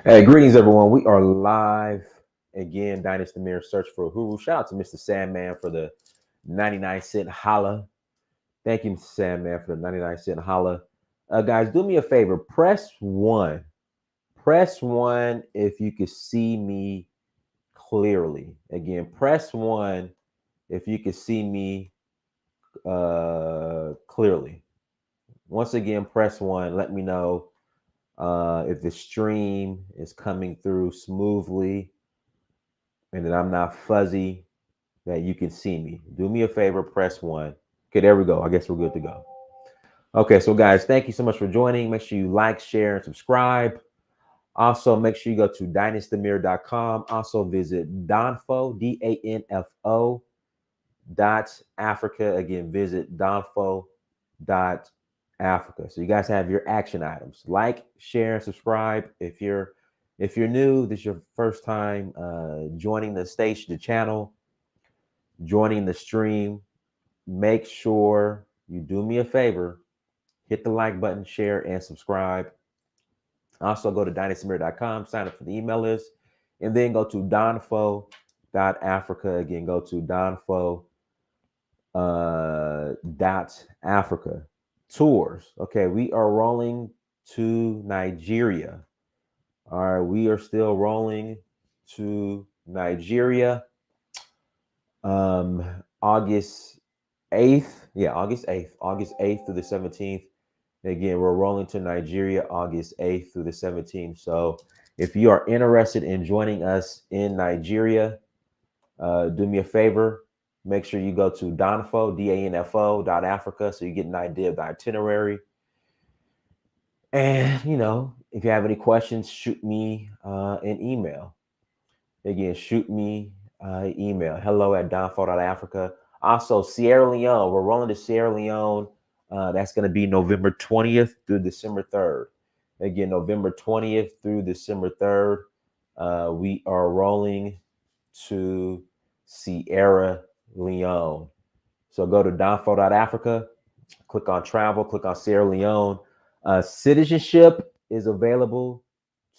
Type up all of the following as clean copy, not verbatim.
Hey, greetings, everyone. We are live again. Dynasty Mirror Search for a Huru. Shout out to Mr. Sandman for the 99-cent holla. Thank you, Mr. Sandman, for the 99-cent holla. Guys, do me a favor. Press one. Press one if you could see me clearly. Again, press one if you could see me clearly. Once again, press one. Let me know if the stream is coming through smoothly and that I'm not fuzzy, that you can see me. Do me a favor, press one. Okay, there we go. I guess we're good to go. Okay, so guys, thank you so much for joining. Make sure you like, share, and subscribe. Also, make sure you go to dynastymir.com. Also, visit Donfo, DANFO .Africa. Again, visit Donfo .Africa. So you guys have your action items. Like, share, and subscribe. If you're new, this is your first time joining the station, the channel, joining the stream, make sure you do me a favor, hit the like button, share, and subscribe. Also, go to dynastymir.com, sign up for the email list, and then go to donfo.africa. Again, go to donfo .Africa. Tours. Okay, we are rolling to Nigeria. All right, we are still rolling to Nigeria. August 8th. Yeah, August 8th. August 8th through the 17th. Again, we're rolling to Nigeria August 8th through the 17th. So if you are interested in joining us in Nigeria, do me a favor. Make sure you go to Donfo, DANFO.Africa, so you get an idea of the itinerary. And, if you have any questions, shoot me an email. Again, shoot me email, hello@donfo.Africa. Also, Sierra Leone, we're rolling to Sierra Leone. That's going to be November 20th through December 3rd. Again, November 20th through December 3rd. We are rolling to Sierra Leone. So go to donfo.Africa, click on travel, click on Sierra Leone. Citizenship is available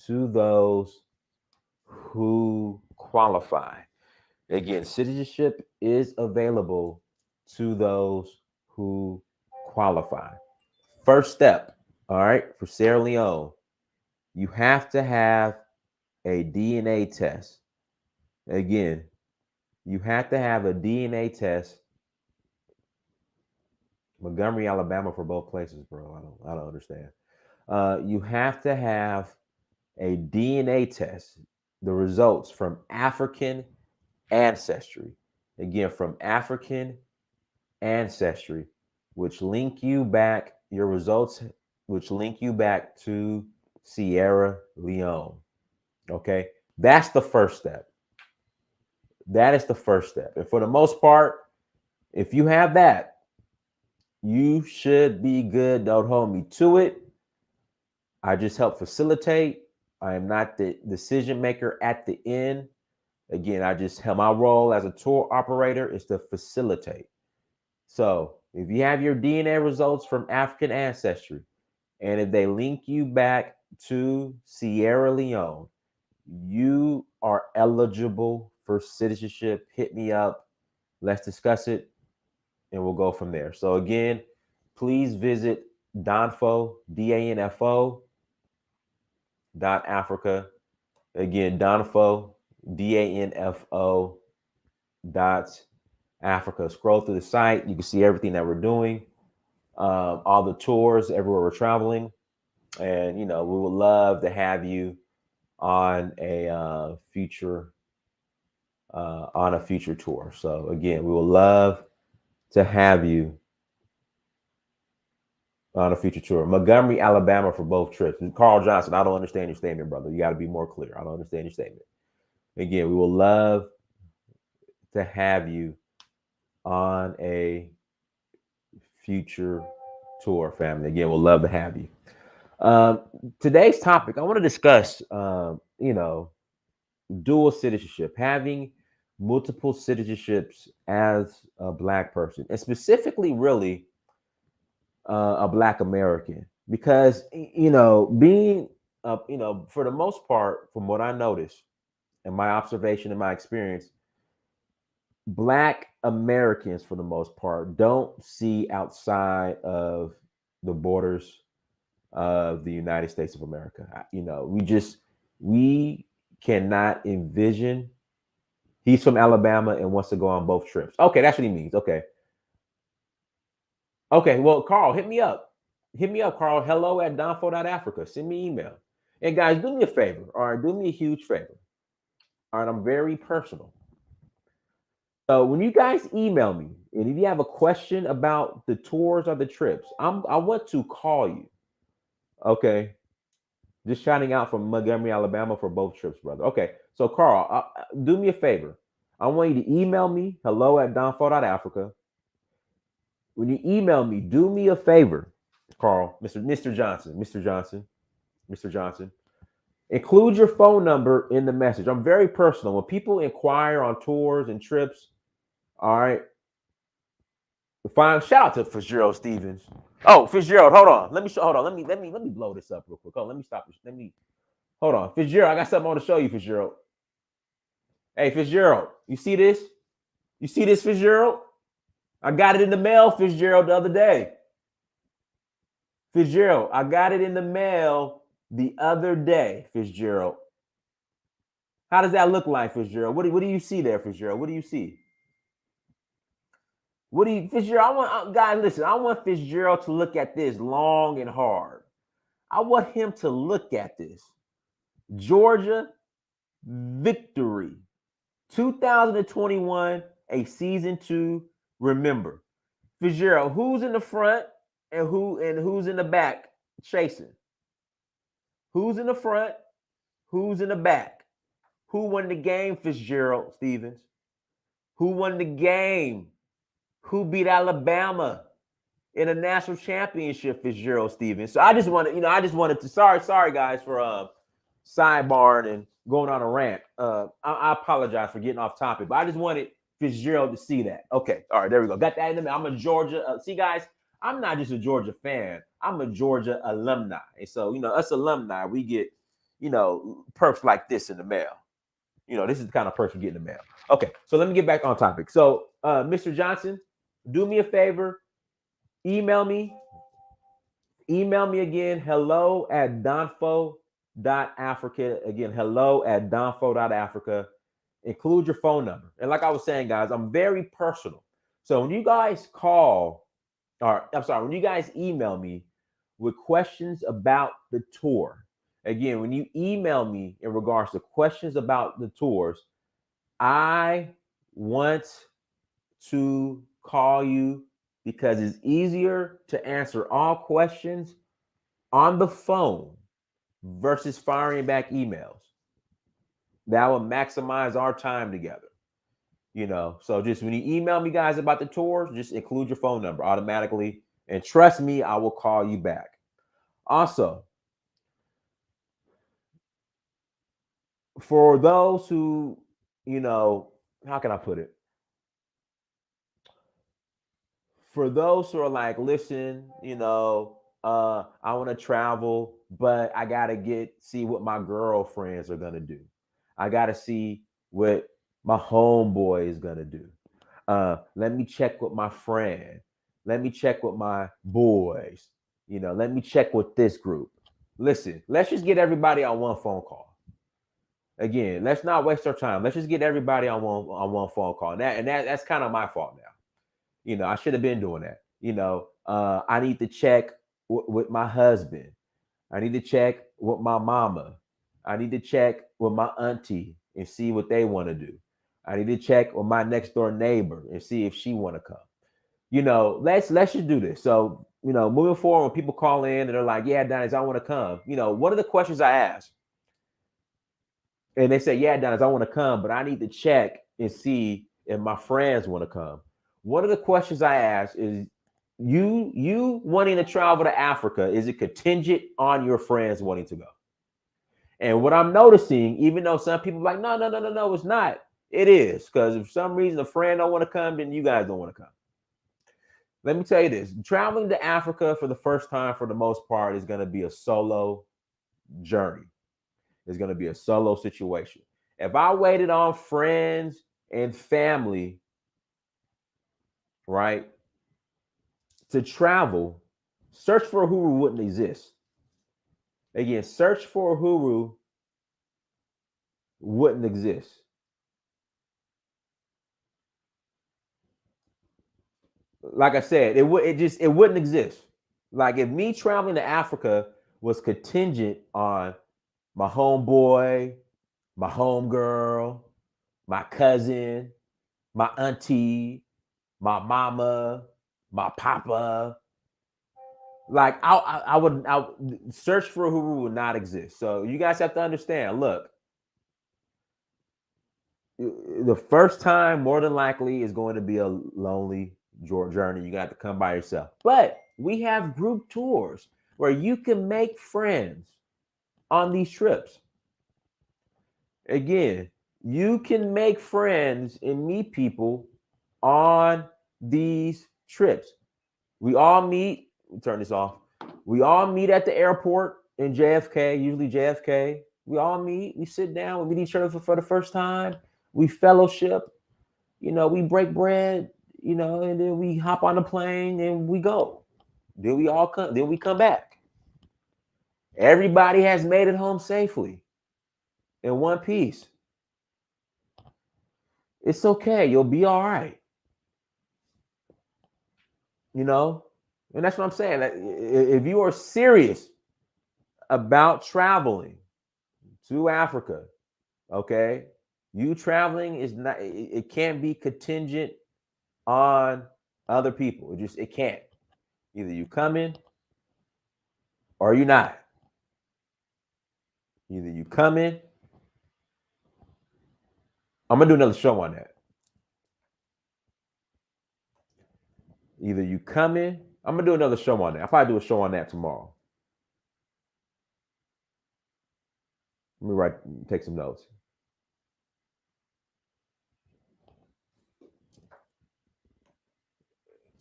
to those who qualify. Again, citizenship is available to those who qualify. First step, all right, for Sierra Leone, you have to have a DNA test. Again, you have to have a DNA test. Montgomery, Alabama for both places, bro. I don't understand. You have to have a DNA test, the results from African ancestry. Again, from African ancestry, which link you back, your results, which link you back to Sierra Leone. Okay. That's the first step. That is the first step. And for the most part, if you have that, you should be good. Don't hold me to it. I just help facilitate. I am not the decision maker at the end. Again, I just have my role as a tour operator is to facilitate. So if you have your DNA results from African ancestry, and if they link you back to Sierra Leone, you are eligible for citizenship. Hit me up. Let's discuss it, and we'll go from there. So again, please visit Donfo, DANFO .Africa. Again, Donfo, DANFO .Africa. Scroll through the site. You can see everything that we're doing, all the tours, everywhere we're traveling. And, we would love to have you on a future tour. So again, we would love to have you on a future tour. Montgomery, Alabama for both trips. Carl Johnson, I don't understand your statement, brother. You got to be more clear. I don't understand your statement. Again, we will love to have you on a future tour, family. Again, we'll love to have you. Today's topic, I want to discuss, dual citizenship, having multiple citizenships as a Black person, and specifically, really, a Black American, because being for the most part, from what I noticed and my observation and my experience, Black Americans, for the most part, don't see outside of the borders of the United States of America. We cannot envision. He's from Alabama and wants to go on both trips. Okay, that's what he means. Okay. Okay, well, Carl, hit me up. Hit me up, Carl. Hello at donfo.africa. Send me an email. And guys, do me a favor. All right, do me a huge favor. All right, I'm very personal. So when you guys email me, and if you have a question about the tours or the trips, I want to call you. Okay. Just shouting out from Montgomery, Alabama for both trips, brother. Okay. So Carl, do me a favor. I want you to email me, hello at donfo.africa. When you email me, do me a favor, Carl, Mr. Johnson, Mr. Johnson, Mr. Johnson. Include your phone number in the message. I'm very personal. When people inquire on tours and trips, all right. Fine. Shout out to Fitzgerald Stevens. Oh, Fitzgerald, hold on. Hold on. Let me blow this up real quick. Hold on, let me stop this. Hold on. Fitzgerald, I got something I want to show you, Fitzgerald. Hey, Fitzgerald, you see this? You see this, Fitzgerald? I got it in the mail, Fitzgerald, the other day. Fitzgerald, I got it in the mail the other day, Fitzgerald. How does that look like, Fitzgerald? What do you see there, Fitzgerald? What do you see? Fitzgerald, guys, listen, I want Fitzgerald to look at this long and hard. I want him to look at this. Georgia victory. 2021, a season 2. Remember, Fitzgerald, who's in the front and who's in the back chasing? Who's in the front? Who's in the back? Who won the game, Fitzgerald Stevens? Who won the game? Who beat Alabama in a national championship, Fitzgerald Stevens? So I just wanted to, sorry guys for sidebarring and going on a rant. I apologize for getting off topic, but I just wanted Fitzgerald to see that. Okay, all right, there we go. Got that in the mail. I'm a Georgia. See, guys, I'm not just a Georgia fan. I'm a Georgia alumni, and so us alumni, we get perks like this in the mail. This is the kind of perks we get in the mail. Okay, so let me get back on topic. So, Mr. Johnson, do me a favor. Email me again. Hello at donfo.africa. Again, hello at donfo.africa. Include your phone number. And like I was saying, guys, I'm very personal. So when you guys when you guys email me with questions about the tour, again, when you email me in regards to questions about the tours, I want to call you because it's easier to answer all questions on the phone versus firing back emails. That will maximize our time together. So just when you email me, guys, about the tours, just include your phone number automatically. And trust me, I will call you back. Also, for those who, how can I put it? For those who are like, listen, I want to travel, but I gotta see what my girlfriends are gonna do. I gotta see what my homeboy is gonna do. Let me check with my friend. Let me check with my boys. Let me check with this group. Listen, let's just get everybody on one phone call. Again, let's not waste our time. Let's just get everybody on one phone call. That's kind of my fault now. I should have been doing that. I need to check with my husband. I need to check with my mama. I need to check with my auntie and see what they want to do. I need to check with my next door neighbor and see if she want to come. Let's just do this. So, moving forward, when people call in and they're like, yeah, Dennis, I want to come. What are the questions I ask? And they say, yeah, Dennis, I want to come, but I need to check and see if my friends want to come. One of the questions I ask is, you wanting to travel to Africa, is it contingent on your friends wanting to go? And what I'm noticing, even though some people are like, no, it's not. It is, because if for some reason a friend don't want to come, then you guys don't want to come. Let me tell you this: traveling to Africa for the first time, for the most part, is going to be a solo journey. It's going to be a solo situation. If I waited on friends and family, right, to travel, search for Uhuru wouldn't exist. Again, search for Uhuru wouldn't exist. Like I said, it wouldn't exist. Like if me traveling to Africa was contingent on my homeboy, my homegirl, my cousin, my auntie, my mama, my papa. Like I would search for Uhuru would not exist. So you guys have to understand. Look, the first time more than likely is going to be a lonely journey. You got to come by yourself. But we have group tours where you can make friends on these trips. Again, you can make friends and meet people on these trips. We all meet, turn this off. We all meet at the airport in JFK, usually JFK. We all meet, we sit down, we meet each other for the first time. We fellowship, we break bread, and then we hop on the plane and we go. Then we come back. Everybody has made it home safely in one piece. It's okay. You'll be all right. And that's what I'm saying. If you are serious about traveling to Africa, okay, you traveling is not, it can't be contingent on other people. It can't. Either you come in or you not. Either you come in. I'm gonna do another show on that. Either you come in. I'm gonna do another show on that. I'll probably do a show on that tomorrow. Let me take some notes.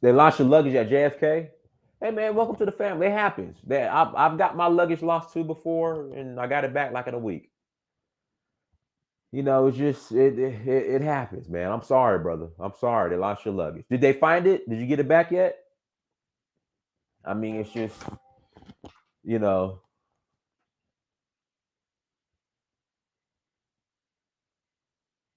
They lost your luggage at JFK. Hey man, welcome to the family. It happens. I've got my luggage lost too before, and I got it back like in a week. It's just it happens, man. I'm sorry, brother. I'm sorry. They lost your luggage. Did they find it? Did you get it back yet? I mean, it's just you know.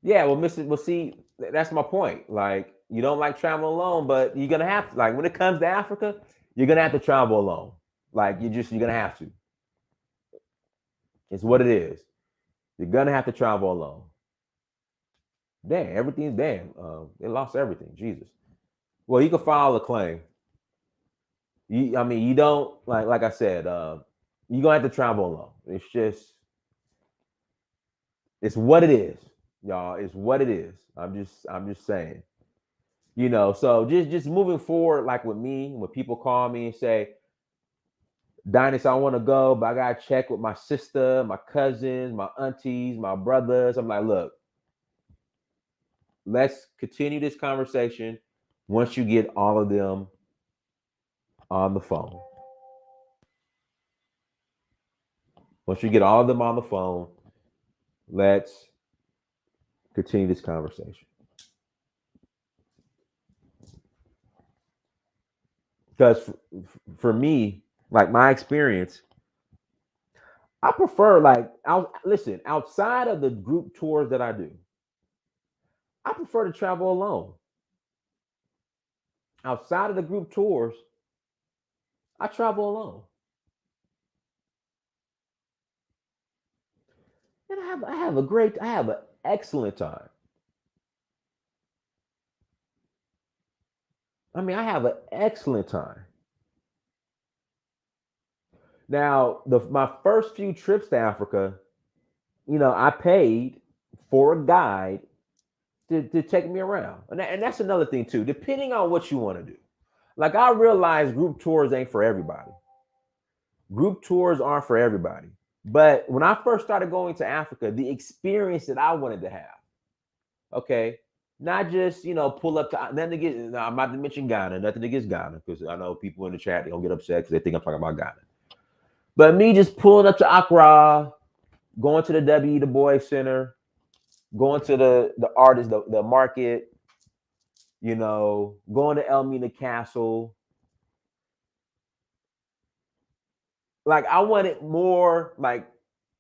Yeah, well, see, that's my point. Like, you don't like traveling alone, but you're gonna have to. Like, when it comes to Africa, you're gonna have to travel alone. Like, you're gonna have to. It's what it is. You're gonna have to travel alone. Damn, everything's damn. They lost everything. Jesus. Well, you can file a claim. You don't like I said. You're gonna have to travel alone. It's what it is, y'all. It's what it is. I'm just saying. So just moving forward, like with me, when people call me and say, Dynasty, I want to go, but I gotta check with my sister, my cousins, my aunties, my brothers. I'm like, look, let's continue this conversation once you get all of them on the phone. Once you get all of them on the phone, let's continue this conversation. Because for me, like my experience, I prefer listen, outside of the group tours that I do, I prefer to travel alone. Outside of the group tours, I travel alone. And I have an excellent time. I have an excellent time. Now, my first few trips to Africa, I paid for a guide to take me around. And that's another thing too, depending on what you want to do. Like I realize group tours ain't for everybody. Group tours aren't for everybody. But when I first started going to Africa, the experience that I wanted to have, okay, not just pull up to nothing against. I'm not to mention Ghana, nothing against Ghana, because I know people in the chat they don't get upset because they think I'm talking about Ghana. But me just pulling up to Accra, going to the W. Du Bois Center, going to the artist, the market, going to Elmina Castle. Like I wanted more. Like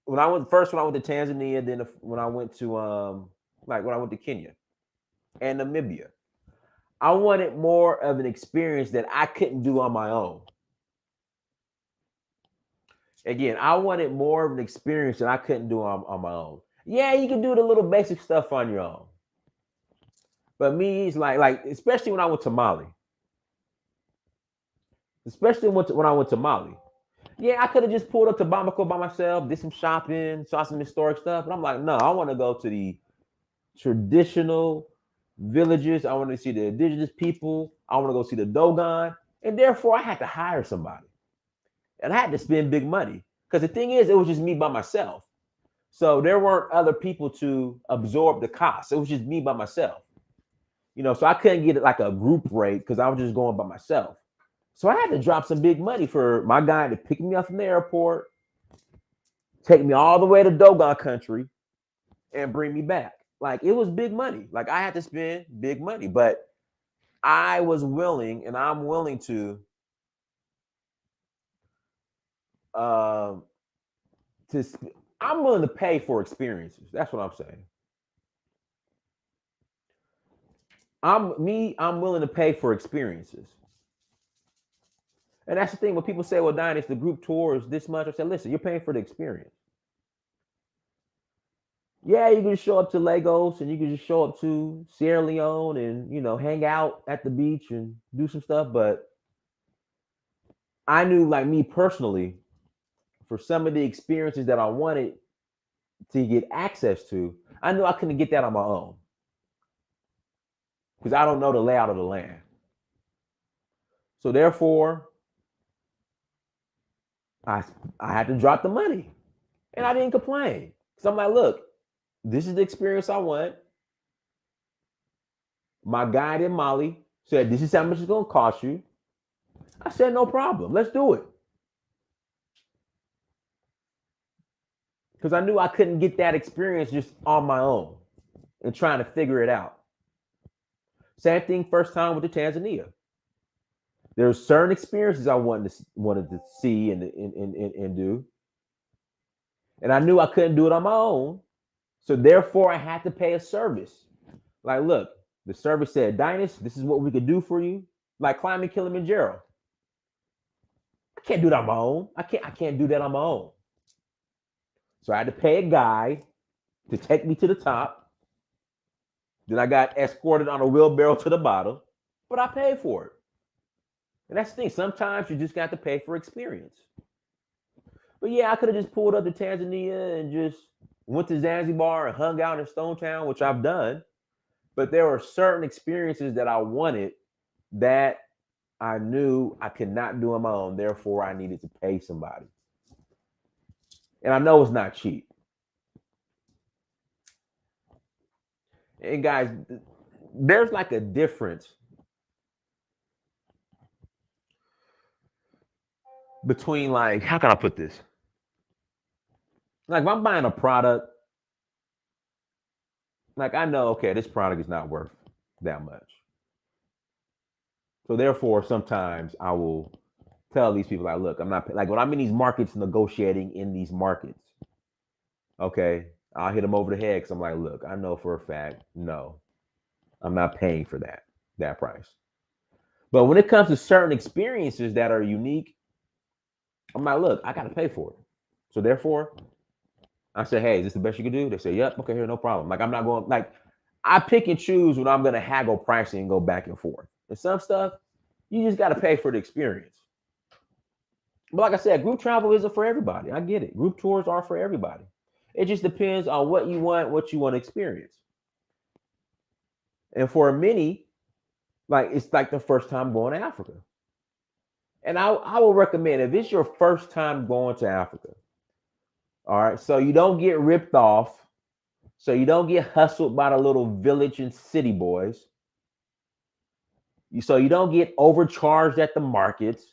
when I went to Tanzania, then when I went to when I went to Kenya and Namibia, I wanted more of an experience that I couldn't do on my own. Again, I wanted more of an experience that I couldn't do on my own. Yeah, you can do the little basic stuff on your own. But me, it's like especially when I went to Mali. Especially when I went to Mali. Yeah, I could have just pulled up to Bamako by myself, did some shopping, saw some historic stuff. But I'm like, no, I want to go to the traditional villages. I want to see the indigenous people. I want to go see the Dogon. And therefore, I had to hire somebody. And I had to spend big money. Because the thing is, it was just me by myself. So there weren't other people to absorb the cost. It was just me by myself. So I couldn't get it like a group rate because I was just going by myself. So I had to drop some big money for my guy to pick me up from the airport, take me all the way to Dogon country, and bring me back. Like it was big money. Like I had to spend big money, but I was willing, and I'm willing to I'm willing to pay for experiences. That's what I'm saying. I'm willing to pay for experiences. And that's the thing when people say, well, Diane, it's the group tour is this much. I said, listen, you're paying for the experience. Yeah, you can just show up to Lagos and you can just show up to Sierra Leone and, hang out at the beach and do some stuff. But I knew, like me personally, for some of the experiences that I wanted to get access to, I knew I couldn't get that on my own because I don't know the layout of the land. So therefore, I had to drop the money, and I didn't complain because I'm like, look, this is the experience I want. My guide in Mali said, this is how much it's going to cost you. I said, no problem. Let's do it. Because I knew I couldn't get that experience just on my own and trying to figure it out. Same thing first time with the Tanzania. There's certain experiences I wanted to see and do. And I knew I couldn't do it on my own. So therefore, I had to pay a service. Like, look, the service said, Dynast, this is what we could do for you. Like climbing Kilimanjaro. I can't do that on my own. I can't do that on my own. So I had to pay a guy to take me to the top. Then I got escorted on a wheelbarrow to the bottom, but I paid for it. And that's the thing. Sometimes you just got to pay for experience. But yeah, I could have just pulled up to Tanzania and just went to Zanzibar and hung out in Stone Town, which I've done. But there were certain experiences that I wanted that I knew I could not do on my own. Therefore, I needed to pay somebody. And I know it's not cheap. And guys, there's like a difference between like, how can I put this? Like if I'm buying a product, like I know, okay, this product is not worth that much. So therefore, sometimes I will tell these people, like, look, I'm not like when I'm in these markets negotiating in these markets. Okay, I'll hit them over the head because I'm like, look, I know for a fact, no, I'm not paying for that price. But when it comes to certain experiences that are unique, I'm like, look, I got to pay for it. So therefore, I say, hey, is this the best you can do? They say, yep, okay, here, no problem. Like I'm not going, like I pick and choose when I'm going to haggle pricing and go back and forth. And some stuff, you just got to pay for the experience. But like I said, group travel isn't for everybody. I get it. Group tours are for everybody. It just depends on what you want to experience. And for many, like it's like the first time going to Africa. And I will recommend if it's your first time going to Africa, all right, so you don't get ripped off, so you don't get hustled by the little village and city boys, so you don't get overcharged at the markets,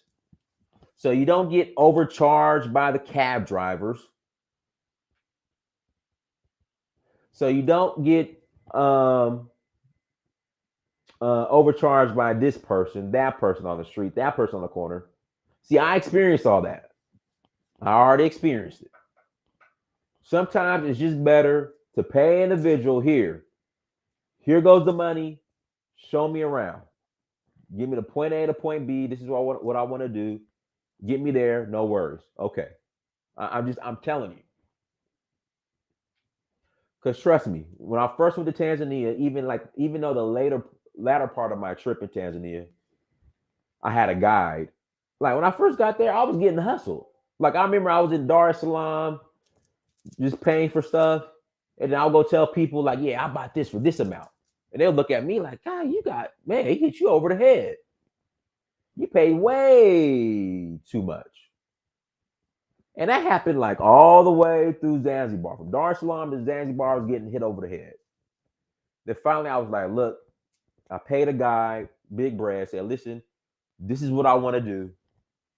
So you don't get overcharged by the cab drivers. So you don't get overcharged by this person, that person on the street, that person on the corner. See, I experienced all that. I already experienced it. Sometimes it's just better to pay an individual here. Here goes the money. Show me around. Give me the point A to point B. This is what I want to do. Get me there. No worries. Okay. I'm telling you. Because trust me, when I first went to Tanzania, even though the latter part of my trip in Tanzania, I had a guide. Like when I first got there, I was getting hustled. Like I remember I was in Dar es Salaam, just paying for stuff, and then I'll go tell people like, "Yeah, I bought this for this amount," and they'll look at me like, "God, he hit you over the head. You paid way too much." And that happened like all the way through Zanzibar, from Dar es Salaam to Zanzibar. I was getting hit over the head. Then finally, I was like, "Look, I paid a guy, big bread, said, listen, this is what I want to do."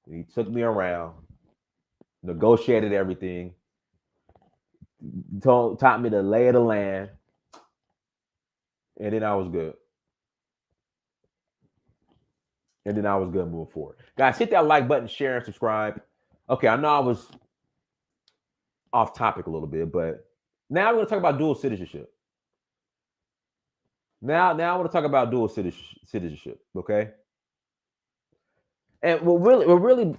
And he took me around, negotiated everything, taught me the lay of the land, and then I was good. Moving forward. Guys, hit that like button, share, and subscribe. Okay, I know I was off topic a little bit, but now we're going to talk about dual citizenship. Now I want to talk about dual citizenship, okay? And we're really,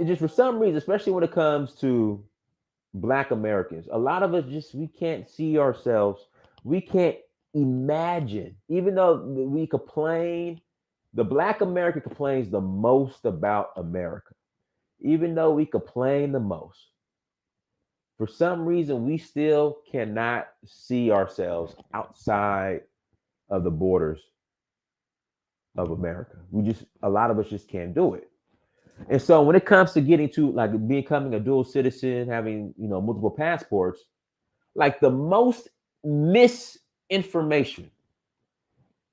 just for some reason, especially when it comes to Black Americans, a lot of us we can't see ourselves. We can't imagine, even though we complain, the Black American complains the most about America. Even though we complain the most, for some reason, we still cannot see ourselves outside of the borders of America. A lot of us just can't do it. And so when it comes to getting to like becoming a dual citizen, having, multiple passports, like the most misinformation,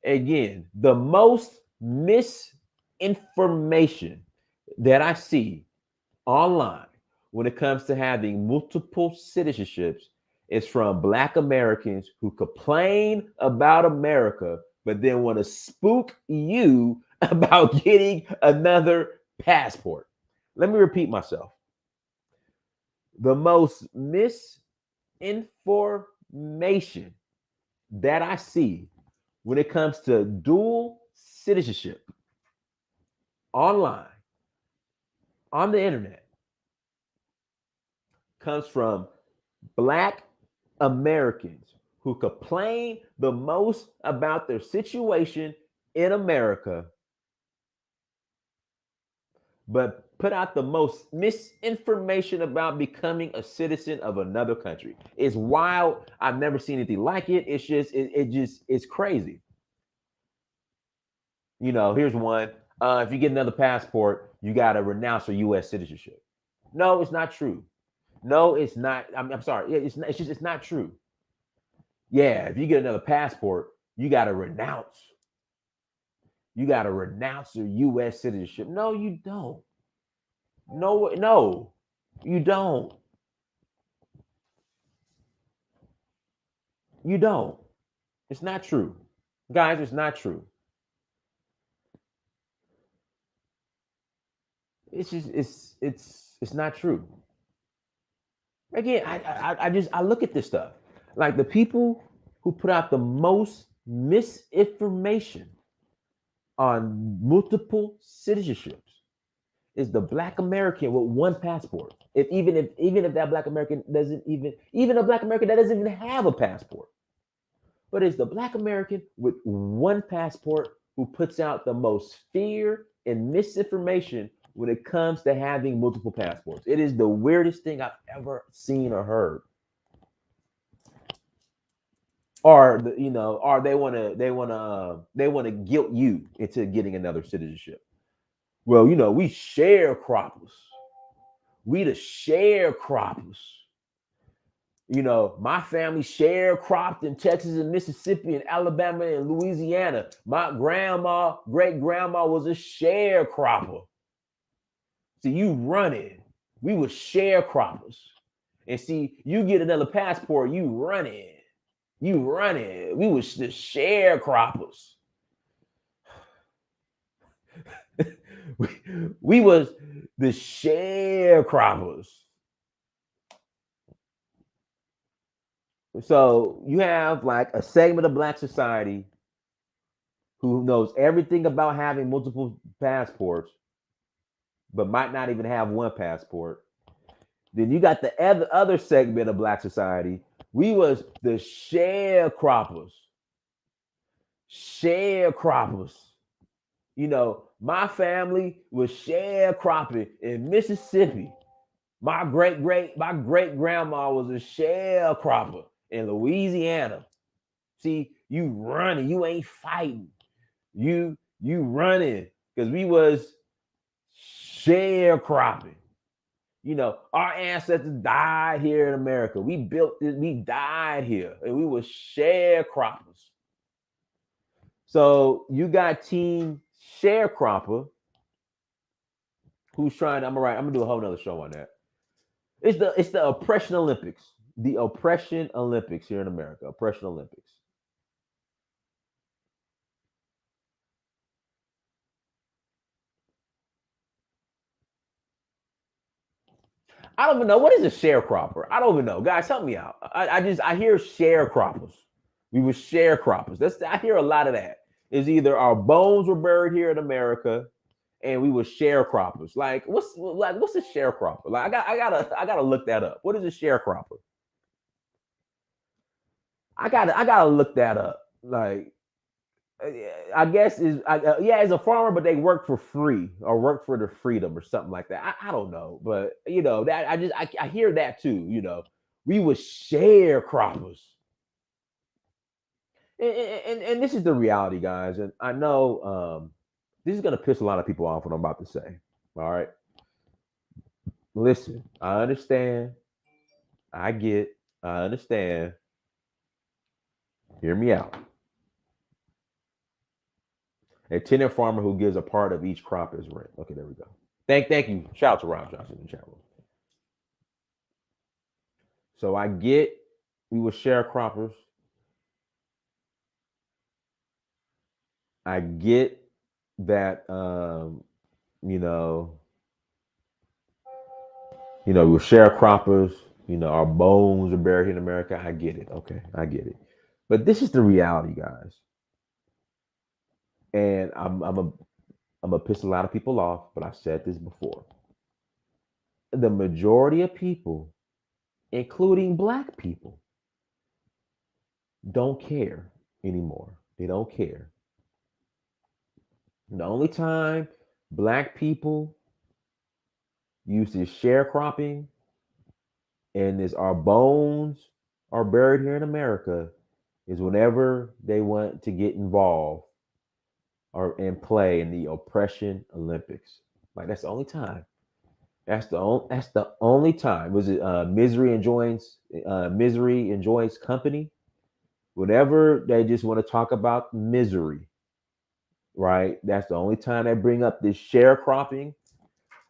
the most misinformation that I see online when it comes to having multiple citizenships is from Black Americans who complain about America, but then want to spook you about getting another passport. Let me repeat myself. The most misinformation that I see when it comes to dual citizenship online, on the internet, comes from Black Americans who complain the most about their situation in America, but put out the most misinformation about becoming a citizen of another country. It's wild. I've never seen anything like it. It's it's crazy. Here's one. If you get another passport, you got to renounce your U.S. citizenship. No, it's not true. No, it's not. I'm sorry. It's not true. Yeah, if you get another passport, you got to renounce. You got to renounce your U.S. citizenship. No, you don't. No, you don't. You don't. It's not true. Guys, it's not true. It's not true. Again, I look at this stuff. Like the people who put out the most misinformation on multiple citizenships is the Black American with one passport. Even if that Black American doesn't even a Black American that doesn't even have a passport. But it's the Black American with one passport who puts out the most fear and misinformation when it comes to having multiple passports. It is the weirdest thing I've ever seen or heard. Or they want to guilt you into getting another citizenship. Well, we sharecroppers. We the sharecroppers. My family sharecropped in Texas and Mississippi and Alabama and Louisiana. My great grandma was a sharecropper. See, you running. We were sharecroppers. And see, you get another passport, you running. You running. We was the sharecroppers. we was the sharecroppers. So you have like a segment of Black society who knows everything about having multiple passports, but might not even have one passport. Then you got the other segment of Black society. We was the sharecroppers. Sharecroppers. You know, my family was sharecropping in Mississippi. My great grandma was a sharecropper in Louisiana. See, you running, you ain't fighting. You running because we was sharecropping. You know, our ancestors died here in America. We built this, we died here, and we were sharecroppers. So you got team sharecropper who's trying. I'm gonna do a whole nother show on that. It's the oppression Olympics. The oppression Olympics here in America. Oppression Olympics. I don't even know what is a sharecropper. I don't even know. Guys, help me out. I hear sharecroppers. We were sharecroppers. I hear a lot of that. Is either our bones were buried here in America, and we were sharecroppers. Like what's a sharecropper? Like I gotta look that up. What is a sharecropper? I gotta look that up. Like I guess is yeah, as a farmer, but they work for free or work for the freedom or something like that. I don't know, but you know that I hear that too. You know, we were sharecroppers, and this is the reality, guys. And I know this is gonna piss a lot of people off what I'm about to say. All right, listen, I understand, I get, I understand. Hear me out. A tenant farmer who gives a part of each crop as rent. Okay, there we go. Thank you. Shout out to Rob Johnson in the chat room. So I get we were sharecroppers. I get that you know, we were sharecroppers, our bones are buried in America. I get it. Okay, I get it. But this is the reality, guys. And I'm gonna piss a lot of people off, but I've said this before. The majority of people, including black people, don't care anymore. They don't care. The only time black people use this sharecropping and this our bones are buried here in America is whenever they want to get involved or and play in the oppression Olympics. Like that's the only time. That's the only time. Was it Misery Enjoys Company? Whenever they just want to talk about misery, right? That's the only time they bring up this sharecropping.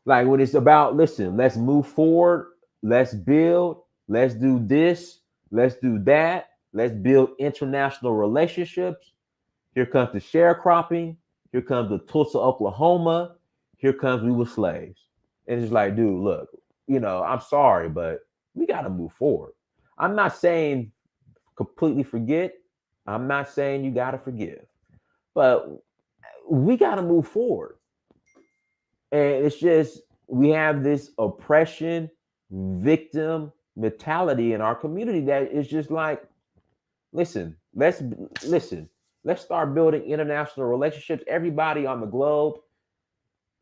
Like when it's about, listen, let's move forward, let's build, let's do this, let's do that, let's build international relationships. Here comes the sharecropping. Here comes the Tulsa, Oklahoma. Here comes we were slaves. And it's like, dude, look, I'm sorry, but we got to move forward. I'm not saying completely forget. I'm not saying you got to forgive, but we got to move forward. And it's just, we have this oppression, victim mentality in our community that is just like, listen, let's start building international relationships. Everybody on the globe,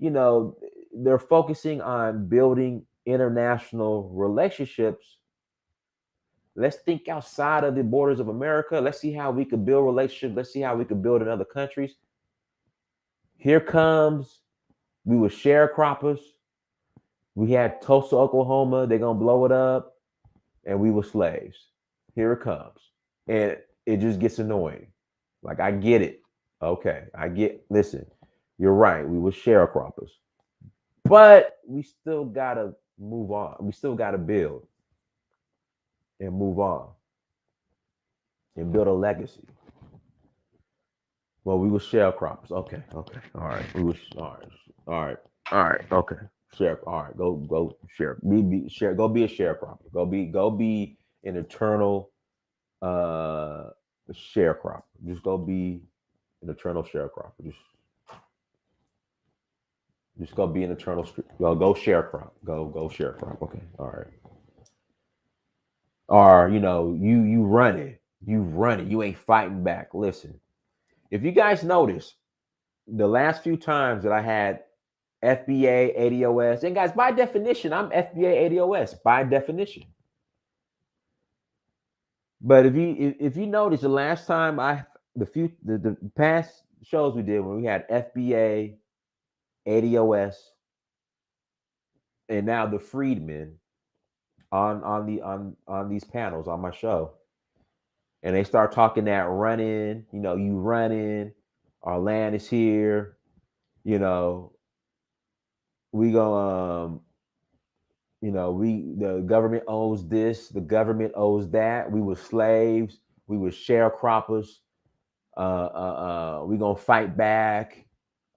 you know, they're focusing on building international relationships. Let's think outside of the borders of America. Let's see how we could build relationships. Let's see how we could build in other countries. Here comes, we were sharecroppers. We had Tulsa, Oklahoma. They're going to blow it up. And we were slaves. Here it comes. And it just gets annoying. Like, I get it. Okay. Listen, you're right. We were sharecroppers. But we still gotta move on. We still gotta build and move on and build a legacy. Well, we were sharecroppers. Okay, okay, all right. We were all right, all right, all right. Okay, share. All right, go share. Be share. Go be a sharecropper. Go be an eternal sharecropper. Just go be an eternal sharecropper. Just go be an eternal. Go sharecrop. Go sharecrop. Okay, all right. Or you run it. You run it. You ain't fighting back. Listen, if you guys notice, the last few times that I had FBA, ADOS, and guys, by definition, I'm FBA, ADOS by definition. But if you notice, the last time the past shows we did when we had FBA, ADOS, and now the freedmen on these panels on my show, and they start talking that running, you running, our land is here, you know, we go the government owes this, the government owes that. We were slaves, we were sharecroppers. We gonna fight back.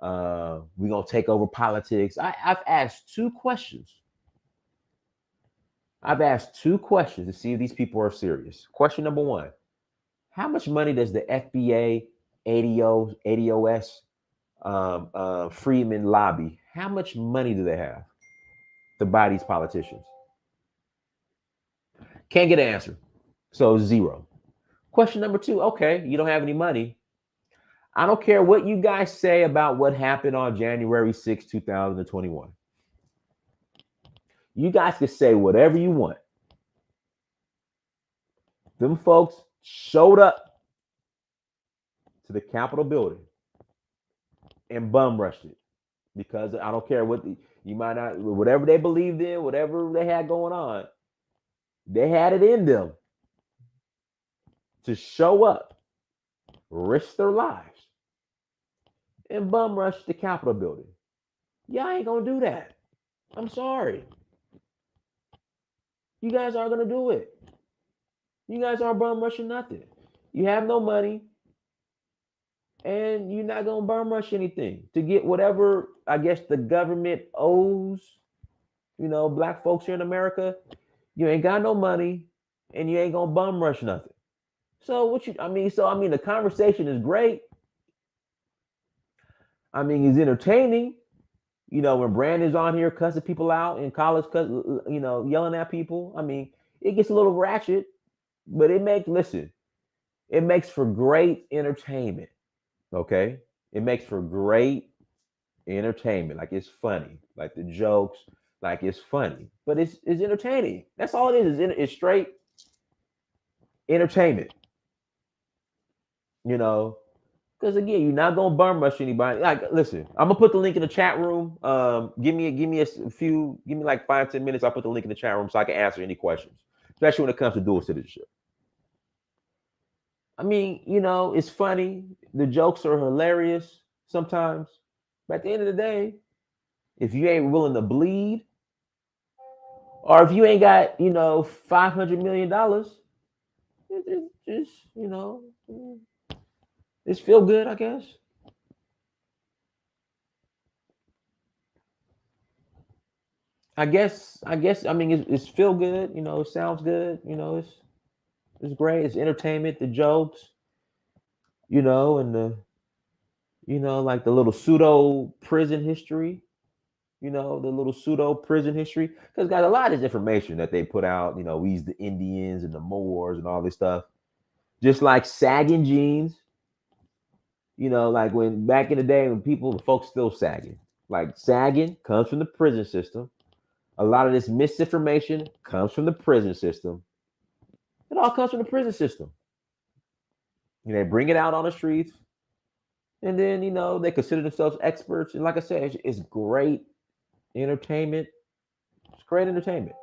We gonna take over politics. I've asked two questions. I've asked two questions to see if these people are serious. Question number one: how much money does the FBA, ADOS, Freeman lobby? How much money do they have to buy these politicians? Can't get an answer. So zero. Question number two: okay, you don't have any money. I don't care what you guys say about what happened on January 6, 2021. You guys can say whatever you want. Them folks showed up to the Capitol building and bum rushed it because I don't care what you might not, whatever they believed in, whatever they had going on, they had it in them to show up, risk their lives, and bum rush the Capitol building. Y'all ain't gonna do that. I'm sorry. You guys aren't gonna do it. You guys aren't bum rushing nothing. You have no money, and you're not gonna bum rush anything to get whatever I guess the government owes. Black folks here in America, you ain't got no money, and you ain't gonna bum rush nothing. So what you? I mean, the conversation is great. I mean, it's entertaining. When Brandon's on here cussing people out in college, yelling at people. I mean, it gets a little ratchet, but it makes for great entertainment. Okay, it makes for great entertainment. Like it's funny, like the jokes, like it's funny, but it's entertaining. That's all it is. It's straight entertainment. Because again, you're not gonna bum rush anybody. Like, listen, I'm gonna put the link in the chat room. Give me like 5-10 minutes. I'll put the link in the chat room so I can answer any questions, especially when it comes to dual citizenship. I mean, it's funny. The jokes are hilarious sometimes. But at the end of the day, if you ain't willing to bleed, or if you ain't got, $500 million, just, it's feel good, I guess. I guess. I mean, it's feel good. It sounds good. It's great. It's entertainment. The jokes. And like the little pseudo prison history. The little pseudo prison history. Because guys, a lot of this information that they put out. We's the Indians and the Moors and all this stuff. Just like sagging jeans. Like when back in the day when the folks still sagging. Like sagging comes from the prison system. A lot of this misinformation comes from the prison system. It all comes from the prison system. They bring it out on the streets, and then they consider themselves experts. And like I said, it's great entertainment. It's great entertainment.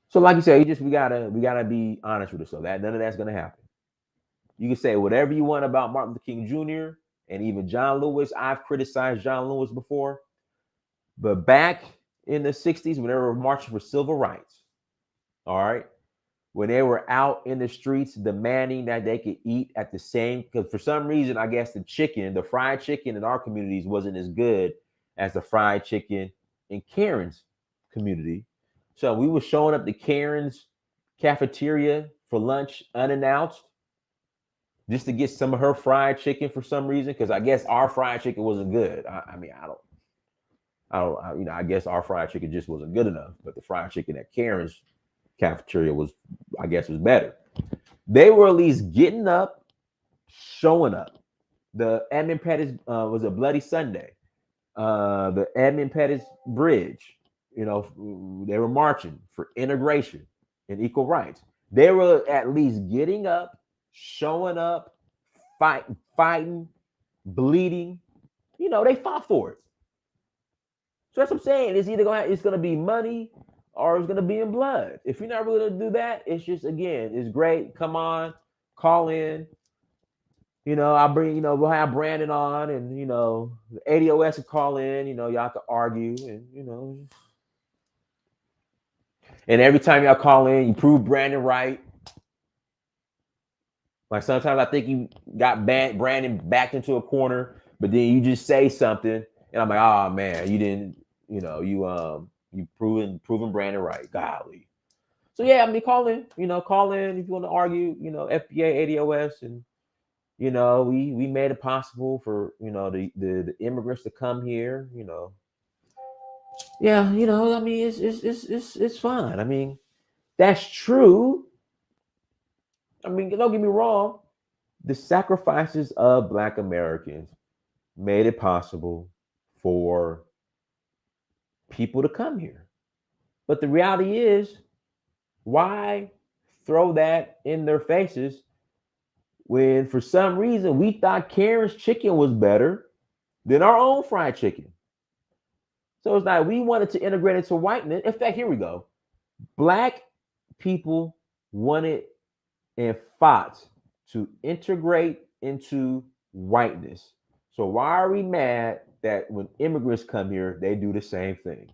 So, like you said, we gotta be honest with ourselves. That none of that's gonna happen. You can say whatever you want about Martin Luther King Jr. And even John Lewis, I've criticized John Lewis before, but back in the 60s when they were marching for civil rights, all right, when they were out in the streets demanding that they could eat at the same, because for some reason, I guess the fried chicken in our communities wasn't as good as the fried chicken in Karen's community. So we were showing up to Karen's cafeteria for lunch unannounced just to get some of her fried chicken for some reason, because I guess our fried chicken wasn't good. I mean, I guess our fried chicken just wasn't good enough, but the fried chicken at Karen's cafeteria was, I guess, was better. They were at least getting up, showing up. The Edmund Pettus was a Bloody Sunday. The Edmund Pettus Bridge, they were marching for integration and equal rights. They were at least getting up, showing up, fighting, bleeding. They fought for it. So that's what I'm saying. It's either it's gonna be money or it's gonna be in blood. If you're not really gonna do that, it's just, again, it's great. Come on, call in. I'll bring, we'll have Brandon on, and the ADOS will call in, y'all can argue, and and every time y'all call in, you prove Brandon right. Like sometimes I think you got Brandon backed into a corner, but then you just say something, and I'm like, oh man, you didn't, you proven Brandon right. Golly. So yeah, I mean, call in if you want to argue, FBA, ADOS, and we made it possible for the immigrants to come here. Yeah, I mean, it's fun. I mean, that's true. I mean, don't get me wrong. The sacrifices of Black Americans made it possible for people to come here. But the reality is, why throw that in their faces when for some reason we thought Karen's chicken was better than our own fried chicken? So it's like we wanted to integrate into whiteness. In fact, here we go. Black people wanted and fought to integrate into whiteness. So why are we mad that when immigrants come here, they do the same thing?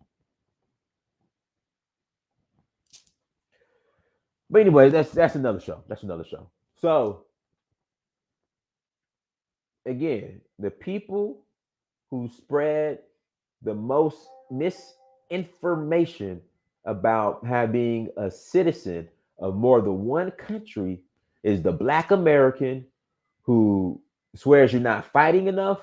But anyway, that's another show. That's another show. So again, the people who spread the most misinformation about being a citizen of more than one country is the Black American who swears you're not fighting enough,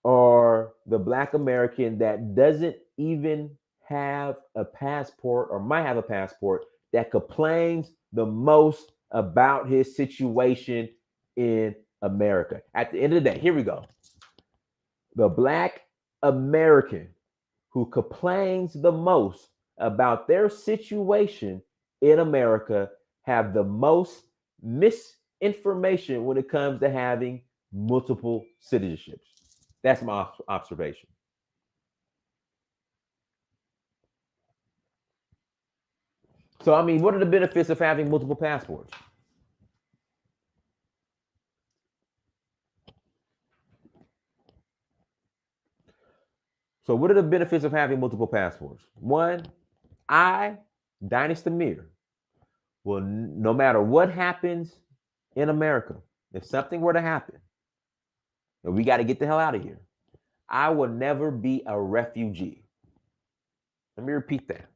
or the Black American that doesn't even have a passport or might have a passport that complains the most about his situation in America. At the end of the day, here we go. The Black American who complains the most about their situation in America have the most misinformation when it comes to having multiple citizenships. That's my observation. So, I mean, what are the benefits of having multiple passports? So, what are the benefits of having multiple passports? One, Dynasty Amir, well, no matter what happens in America, if something were to happen, and we got to get the hell out of here, I will never be a refugee. Let me repeat that.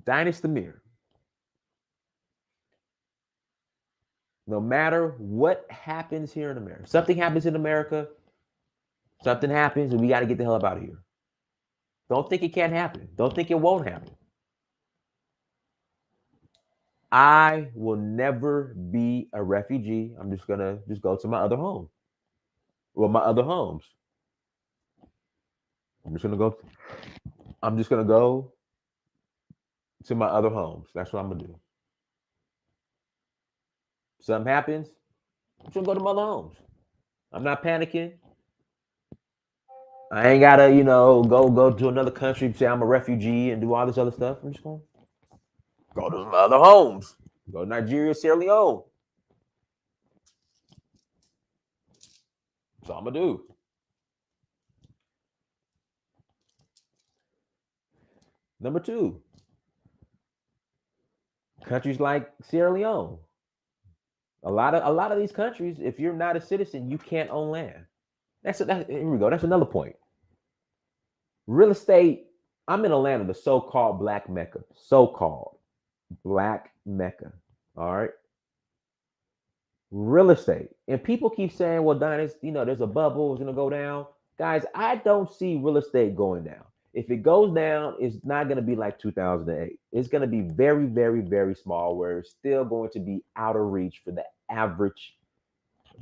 Dynasty Amir, no matter what happens here in America, something happens in America, something happens, and we got to get the hell up out of here. Don't think it can't happen. Don't think it won't happen. I will never be a refugee. I'm just gonna go to my other home. Well, my other homes. I'm just gonna go to my other homes. That's what I'm gonna do. Something happens, I'm just gonna go to my other homes. I'm not panicking. I ain't gotta, go to another country, say I'm a refugee and do all this other stuff. I'm just gonna go to my other homes. Go to Nigeria, Sierra Leone. That's all I'm gonna do. Number two, countries like Sierra Leone. A lot of these countries, if you're not a citizen, you can't own land. Here we go. That's another point. Real estate. I'm in Atlanta, the so-called Black Mecca. So-called Black Mecca. All right. Real estate. And people keep saying, well, Dynasty, there's a bubble, it's gonna go down. Guys, I don't see real estate going down. If it goes down, it's not gonna be like 2008. It's gonna be very, very, very small, where it's still going to be out of reach for the average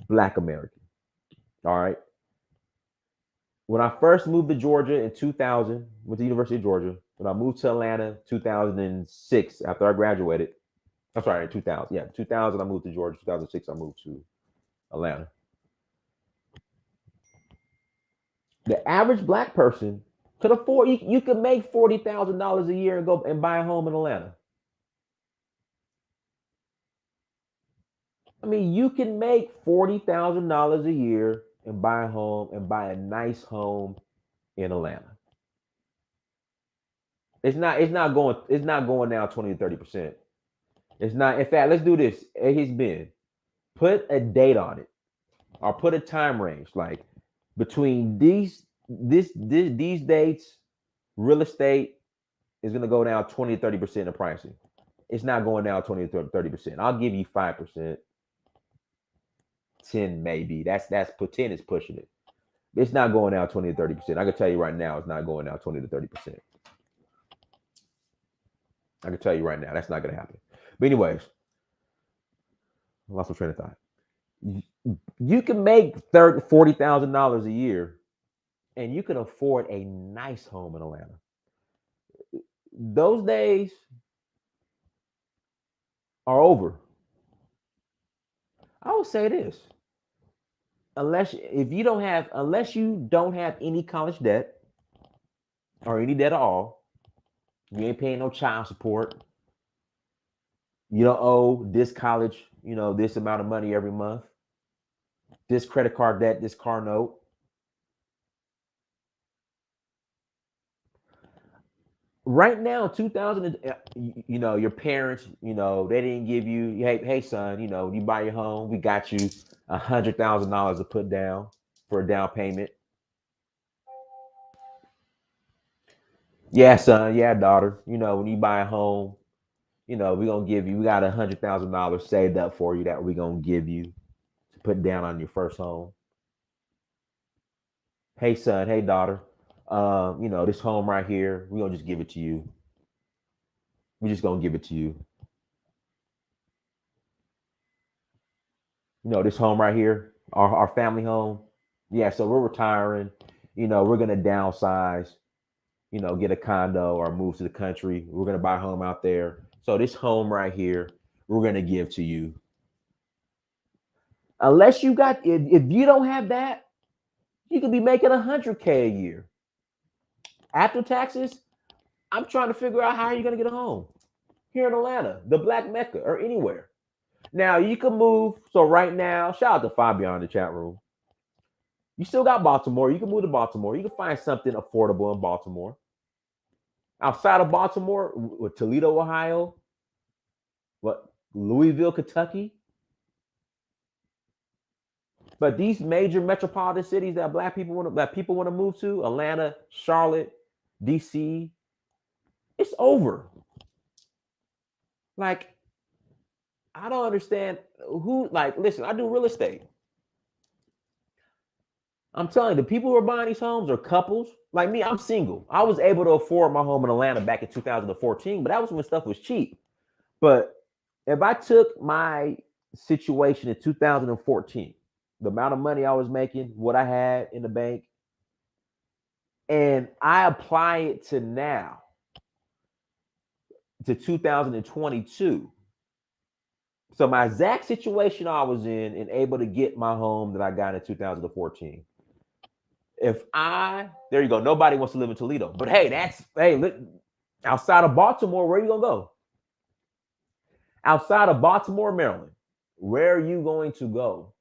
Black American. All right. When I first moved to Georgia in 2000, went to the University of Georgia. When I moved to Atlanta 2006, after I graduated, I'm sorry, in 2000. Yeah, 2000 I moved to Georgia. 2006 I moved to Atlanta. The average Black person could afford. You could make $40,000 a year and go and buy a home in Atlanta. I mean, you can make $40,000 a year and buy a home and buy a nice home in Atlanta. It's not going down 20 to 30%. It's not. In fact, let's do this. He's been put a date on it or put a time range. Like between these dates, real estate is gonna go down 20 to 30% in pricing. It's not going down 20 to 30%. I'll give you 5%, 10 maybe. That's 10 is pushing it. It's not going down 20 to 30%. I can tell you right now, it's not going down 20 to 30%. I can tell you right now, that's not gonna happen. But anyways, I lost my train of thought. You can make $40,000 a year, and you can afford a nice home in Atlanta. Those days are over. I will say this: unless you don't have any college debt or any debt at all, you ain't paying no child support. You don't owe this college, this amount of money every month. This credit card debt, this car note. Right now, 2000, your parents, they didn't give you, hey son, you buy your home, we got you $100,000 to put down for a down payment. Yeah, son, yeah, daughter, when you buy a home, we got $100,000 saved up for you that we're gonna give you to put down on your first home. Hey son, hey daughter, this home right here, we're gonna just give it to you. We're just gonna give it to you. This home right here, our family home. Yeah, so we're retiring. We're gonna downsize. Get a condo or move to the country. We're gonna buy a home out there. So this home right here, we're gonna give to you. Unless if you don't have that, you could be making $100K a year after taxes. I'm trying to figure out how you're gonna get a home here in Atlanta, the Black Mecca, or anywhere. Now you can move. So right now, shout out to Fabian in the chat room. You still got Baltimore. You can move to Baltimore. You can find something affordable in Baltimore. Outside of Baltimore, with Toledo, Ohio, Louisville, Kentucky. But these major metropolitan cities that people want to move to, Atlanta, Charlotte, DC, it's over. Like, I don't understand listen, I do real estate. I'm telling you, the people who are buying these homes are couples. Like me, I'm single. I was able to afford my home in Atlanta back in 2014, but that was when stuff was cheap. But if I took my situation in 2014, the amount of money I was making, what I had in the bank, and I apply it to now, to 2022. So my exact situation I was in and able to get my home that I got in 2014. There you go. Nobody wants to live in Toledo, but hey, outside of Baltimore, where are you gonna go? Outside of Baltimore, Maryland, where are you going to go?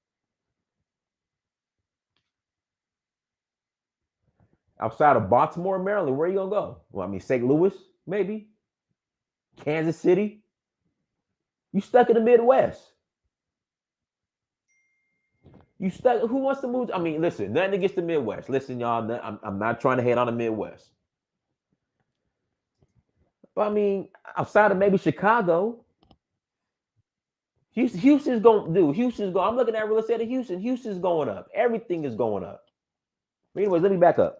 Outside of Baltimore, Maryland, where are you gonna go? Well, I mean, St. Louis, maybe. Kansas City. You stuck in the Midwest. You stuck. Who wants to move? I mean, listen, nothing against the Midwest. Listen, y'all, I'm not trying to hate on the Midwest. But I mean, outside of maybe Chicago, Houston's going, dude. Houston's going. I'm looking at real estate in Houston. Houston's going up. Everything is going up. But anyways, let me back up.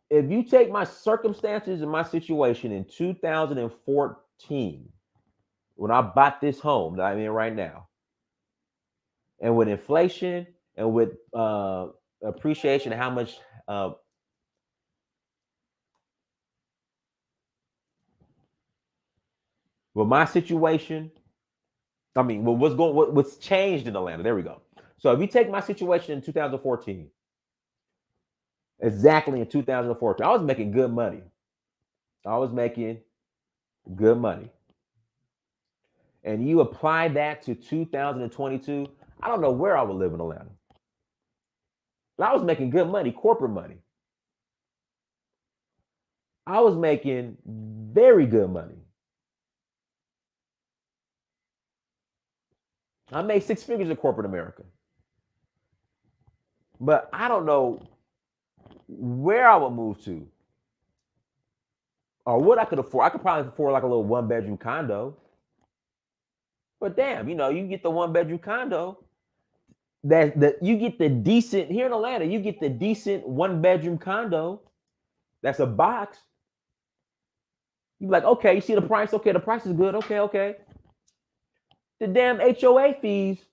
If you take my circumstances and my situation in 2014, when I bought this home that I'm in right now, and with inflation and with appreciation, how much with my situation, I mean, what's changed in Atlanta? There we go. So if you take my situation in 2014, exactly in 2014, I was making good money. I was making good money. And you apply that to 2022, I don't know where I would live in Atlanta. I was making good money, corporate money. I was making very good money. I made six figures in corporate America. But I don't know where I would move to or what I could afford. I could probably afford like a little one bedroom condo. But damn, you get the one bedroom condo. That you get the decent here in Atlanta, you get the decent one bedroom condo. That's a box. You be like, okay, you see the price? Okay, the price is good. Okay. The damn HOA fees.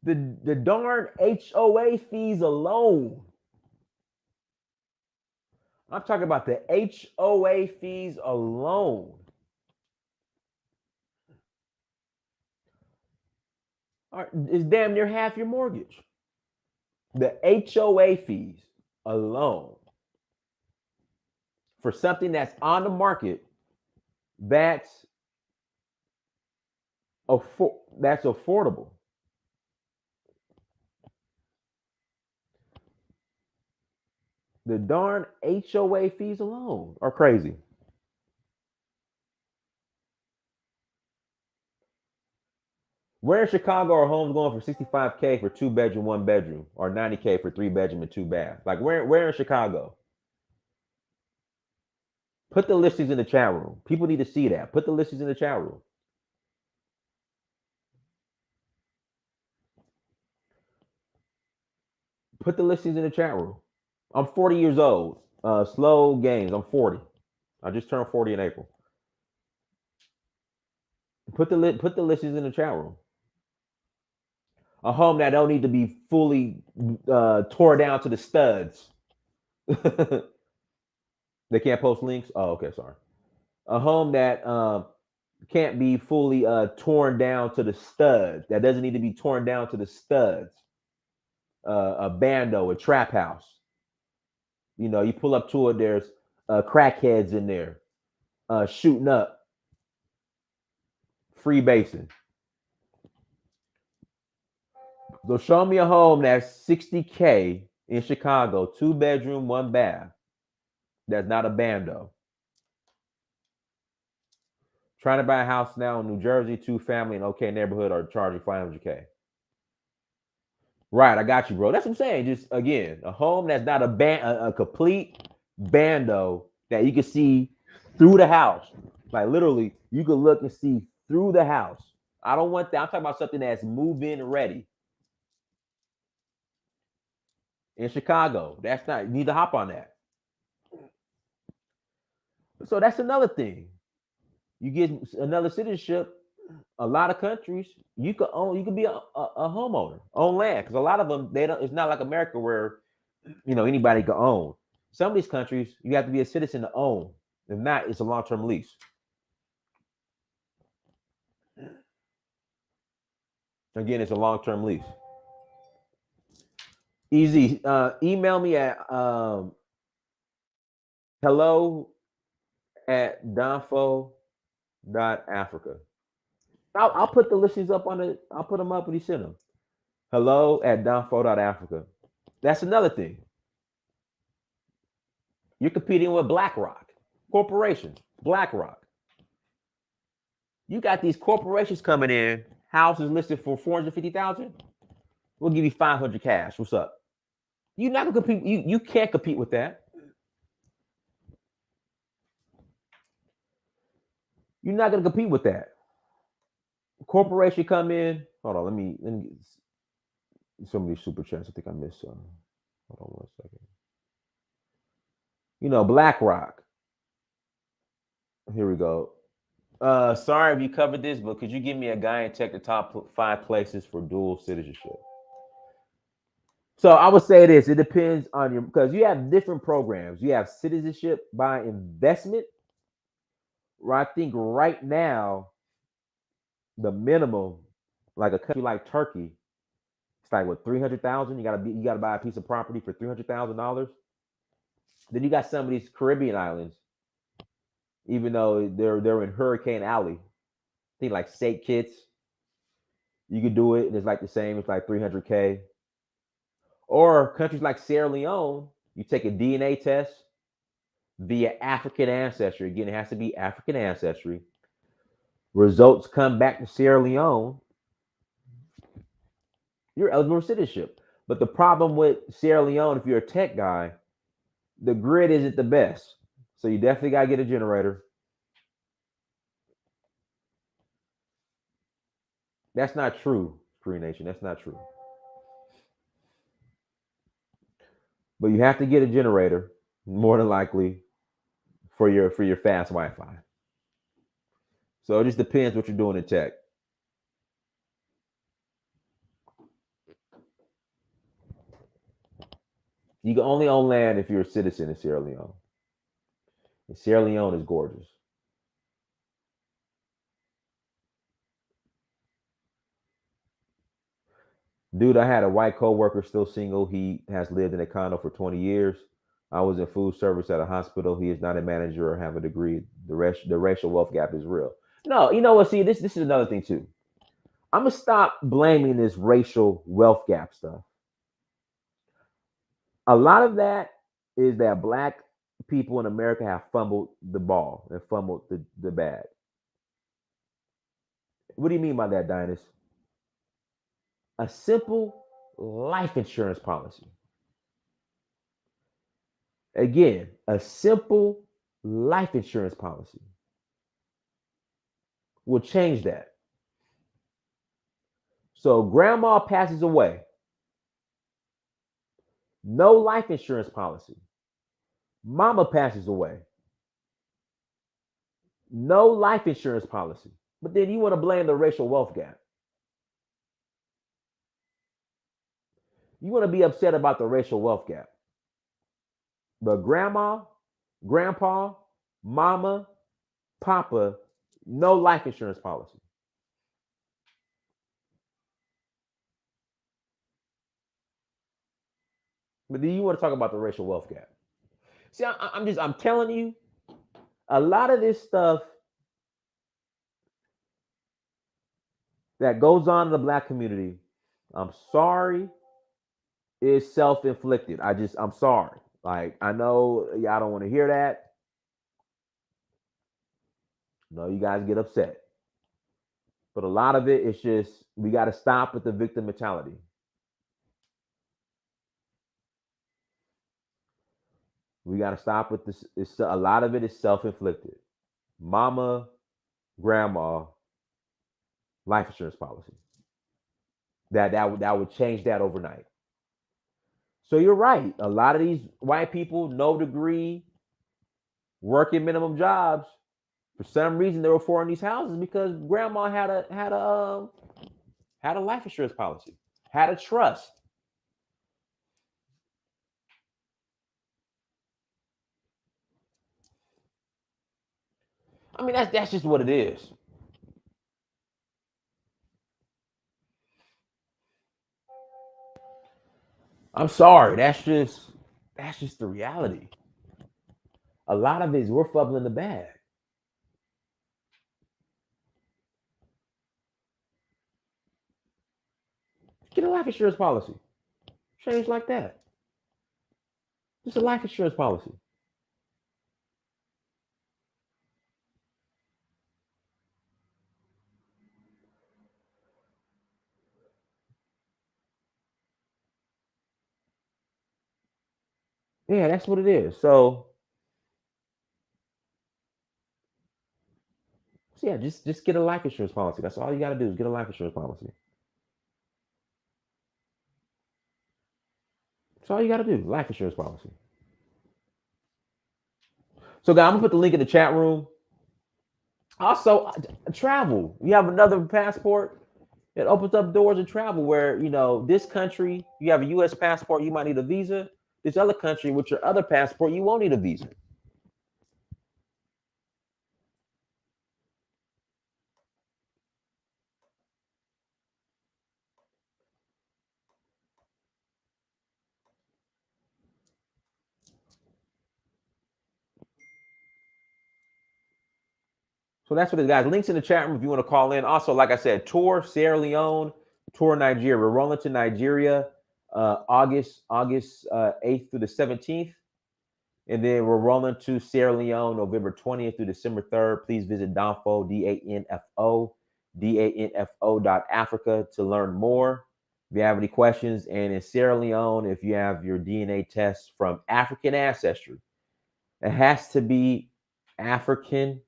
the darn HOA fees alone. I'm talking about the HOA fees alone. Is damn near half your mortgage. The HOA fees alone for something that's on the market that's affordable. The darn HOA fees alone are crazy. Where in Chicago are homes going for $65K for two bedroom, one bedroom, or $90K for three bedroom and two bath? Like where in Chicago? Put the listings in the chat room. People need to see that. Put the listings in the chat room. Put the listings in the chat room. I'm 40 years old. Slow games. I'm 40. I just turned 40 in April. Put the listings in the chat room. A home that don't need to be fully tore down to the studs. They can't post links. Oh, okay, sorry. A home that can't be fully torn down to the studs. That doesn't need to be torn down to the studs. A bando, a trap house. You pull up to it. There's crackheads in there shooting up, free basing. So show me a home that's $60K in Chicago, two bedroom, one bath. That's not a bando. Trying to buy a house now in New Jersey, two family in okay neighborhood, are charging $500K. Right, I got you, bro. That's what I'm saying. Just again, a home that's not a complete bando that you can see through the house. Like literally, you can look and see through the house. I don't want that. I'm talking about something that's move-in ready. In Chicago, that's not. You need to hop on that. So that's another thing. You get another citizenship. A lot of countries, you could be a homeowner, own land, because a lot of them they don't. It's not like America where anybody can own. Some of these countries, you have to be a citizen to own. If not, it's a long-term lease. Again, it's a long-term lease. Easy. Email me at hello@donfo.africa. I'll put the listings up on it. I'll put them up when you send them. hello@downfall.africa. That's another thing. You're competing with BlackRock corporations. BlackRock. You got these corporations coming in. Houses listed for 450,000. We'll give you 500 cash. What's up? You're not gonna compete. You can't compete with that. You're not gonna compete with that. Corporation come in. Hold on. Let me get so many super chats. I think I missed some. Hold on 1 second. BlackRock. Here we go. Sorry if you covered this, but could you give me a guy and check the top 5 places for dual citizenship? So I would say this: it depends on your, because you have different programs. You have citizenship by investment, where I think right now the minimum, like a country like Turkey, it's like what, 300,000. You gotta buy a piece of property for $300,000. Then you got some of these Caribbean islands, even though they're in Hurricane Alley. I think like St. Kitts, you could do it, and it's like the same. It's like 300K. Or countries like Sierra Leone, you take a DNA test via African ancestry. Again, it has to be African ancestry. Results come back to Sierra Leone, you're eligible for citizenship. But the problem with Sierra Leone, if you're a tech guy, the grid isn't the best. So you definitely got to get a generator. That's not true, Free Nation. That's not true. But you have to get a generator, more than likely, for your fast Wi-Fi. So it just depends what you're doing in tech. You can only own land if you're a citizen in Sierra Leone. And Sierra Leone is gorgeous. Dude, I had a white coworker, still single. He has lived in a condo for 20 years. I was in food service at a hospital. He is not a manager or have a degree. The racial wealth gap is real. No, you know what? See, this is another thing too. I'm gonna stop blaming this racial wealth gap stuff. A lot of that is that black people in America have fumbled the ball and fumbled the bag. What do you mean by that, Dynas? A simple life insurance policy. Again, a simple life insurance policy will change that. So grandma passes away, no life insurance policy. Mama passes away, no life insurance policy. But then you want to blame the racial wealth gap. You want to be upset about the racial wealth gap. But grandma, grandpa, mama, papa, no life insurance policy. But then you want to talk about the racial wealth gap. See, I'm telling you, a lot of this stuff that goes on in the black community, I'm sorry, is self-inflicted. I'm sorry. Like, I know y'all don't want to hear that. No, you guys get upset. But a lot of it is just, we got to stop with the victim mentality. We got to stop with this. A lot of it is self-inflicted. Mama, grandma, life insurance policy. That would change that overnight. So you're right. A lot of these white people, no degree, working minimum jobs, for some reason they were affording these houses because grandma had a life insurance policy, had a trust. I mean, that's just what it is. I'm sorry. That's just the reality. A lot of it is we're fumbling the bag. Get a life insurance policy. Change like that. Just a life insurance policy. Yeah, that's what it is. So yeah, just get a life insurance policy. That's all you got to do is get a life insurance policy. That's all you got to do. Life insurance policy. So, guys, I'm gonna put the link in the chat room. Also, travel. You have another passport. It opens up doors to travel. Where this country, you have a U.S. passport, you might need a visa. This other country, with your other passport, you won't need a visa. So that's what it is, guys. Links in the chat room if you want to call in. Also, like I said, tour Sierra Leone, tour Nigeria. We're rolling to Nigeria August 8th through the 17th. And then we're rolling to Sierra Leone November 20th through December 3rd. Please visit Danfo, DANFO.Africa to learn more. If you have any questions, and in Sierra Leone, if you have your DNA test from African ancestry, it has to be African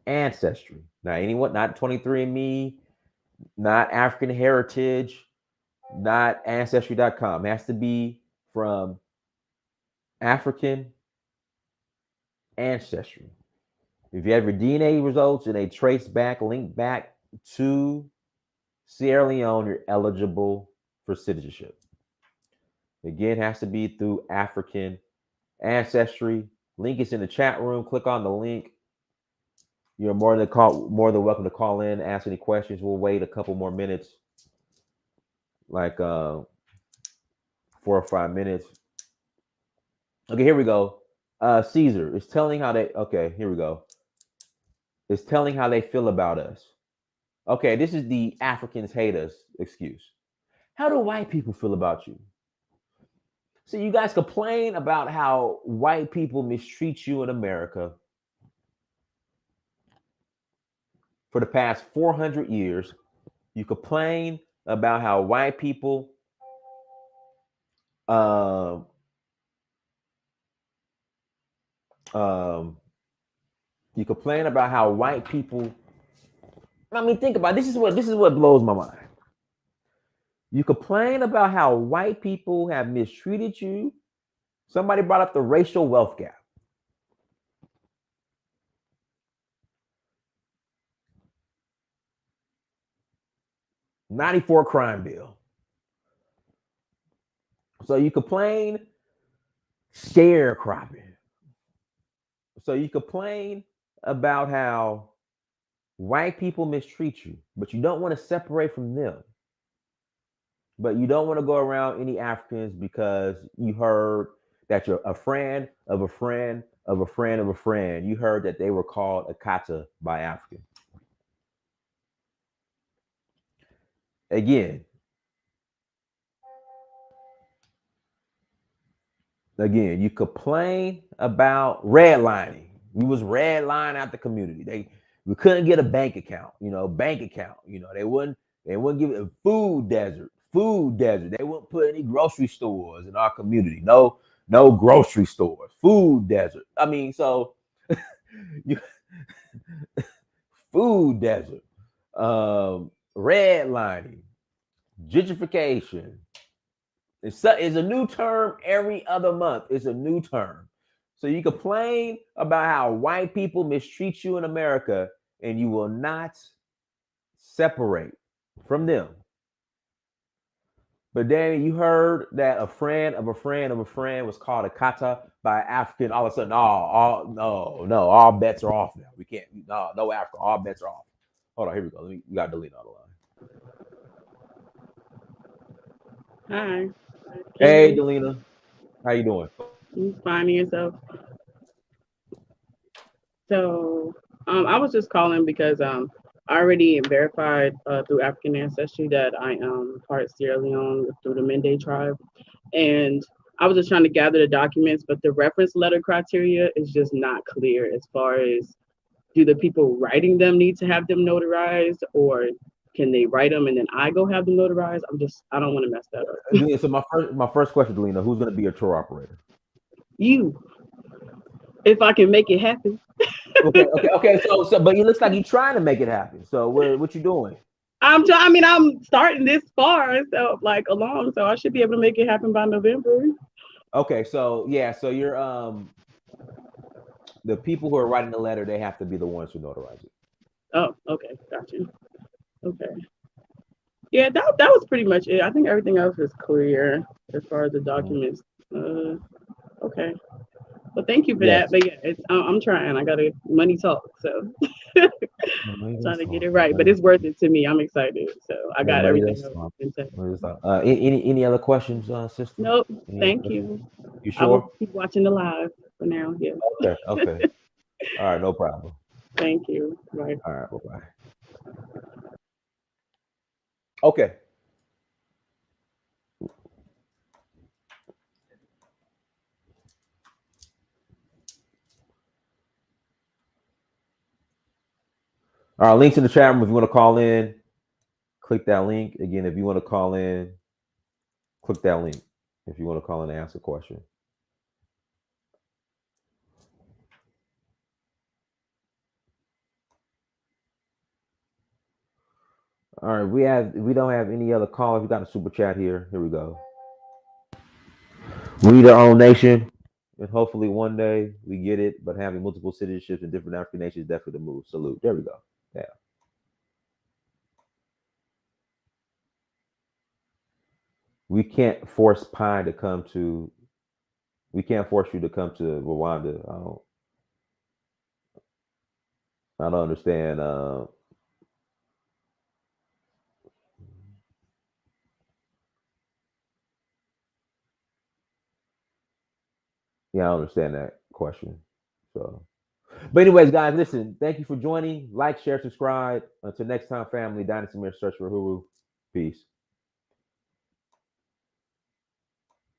ancestry. Not anyone, not 23andMe, not African Heritage, not Ancestry.com. It has to be from African ancestry. If you have your DNA results and they trace back, link back to Sierra Leone, you're eligible for citizenship. Again, it has to be through African ancestry. Link is in the chat room. Click on the link. You're more than welcome to call in, ask any questions. We'll wait a couple more minutes, like 4 or 5 minutes. Okay, here we go. Caesar is telling how they. Okay, here we go. It's telling how they feel about us. Okay, this is the Africans hate us excuse. How do white people feel about you? So you guys complain about how white people mistreat you in America for the past 400 years. You complain about how white people um, um, you complain about how white people. I mean, think about it. This is what blows my mind. You complain about how white people have mistreated you. Somebody brought up the racial wealth gap. 94 crime bill. So you complain sharecropping. So you complain about how white people mistreat you, but you don't want to separate from them. But you don't want to go around any Africans because you heard that you're a friend of a friend of a friend of a friend. You heard that they were called a kata by African. Again, you complain about redlining. We was redlining out the community. We couldn't get a bank account. Bank account. They wouldn't give it a food desert. Food desert. They wouldn't put any grocery stores in our community. No grocery stores. Food desert. I mean, so you, food desert. Redlining, gentrification. It's a new term every other month. It's a new term. So you complain about how white people mistreat you in America, and you will not separate from them. But then you heard that a friend of a friend of a friend was called a kata by African. All of a sudden, no, all bets are off now. We can't. No Africa. All bets are off. Hold on, here we go. We got to delete all the line. Hi. Hey, Delina, how you doing? You finding yourself? So, I was just calling because I already verified through African ancestry that I am part Sierra Leone through the Mende tribe, and I was just trying to gather the documents, but the reference letter criteria is just not clear as far as do the people writing them need to have them notarized, or can they write them and then I go have them notarized? I don't want to mess that up. So my first question, Delina, who's going to be your tour operator? You, if I can make it happen. Okay. So, but it looks like you're trying to make it happen. So, what you doing? I mean, I'm starting this far, so like along, so I should be able to make it happen by November. Okay, so yeah, so you're the people who are writing the letter, they have to be the ones who notarize it. Oh, okay, gotcha. Okay, yeah, that was pretty much it. I think everything else is clear as far as the Mhm. documents. Uh, okay, well, thank you for that. Yes. But yeah, I'm trying. I gotta money talk, so Maybe trying that's to get all. it right. But it's worth it to me. I'm excited, so I got Maybe everything that's else all. intact. Maybe that's all. Any other questions, sister? Nope, Any other thank questions? you. You I will sure? keep watching the live for now. Yeah, Okay. All right, no problem. thank you. Bye. All right, bye bye. Okay. All right, links in the chat room if you want to call in. Click that link. Again, if you want to call in, click that link. If you want to call in and ask a question. All right, we don't have any other callers. We got a super chat here. Here we go. We the own nation, and hopefully one day we get it. But having multiple citizenships in different African nations is definitely the move. Salute. There we go. Yeah. We can't force Pine to come to. We can't force you to come to Rwanda. I don't understand. Yeah, I don't understand that question. So, but anyways, guys, listen. Thank you for joining. Like, share, subscribe. Until next time, family. Dynasty Mirror Search for Huru. Peace.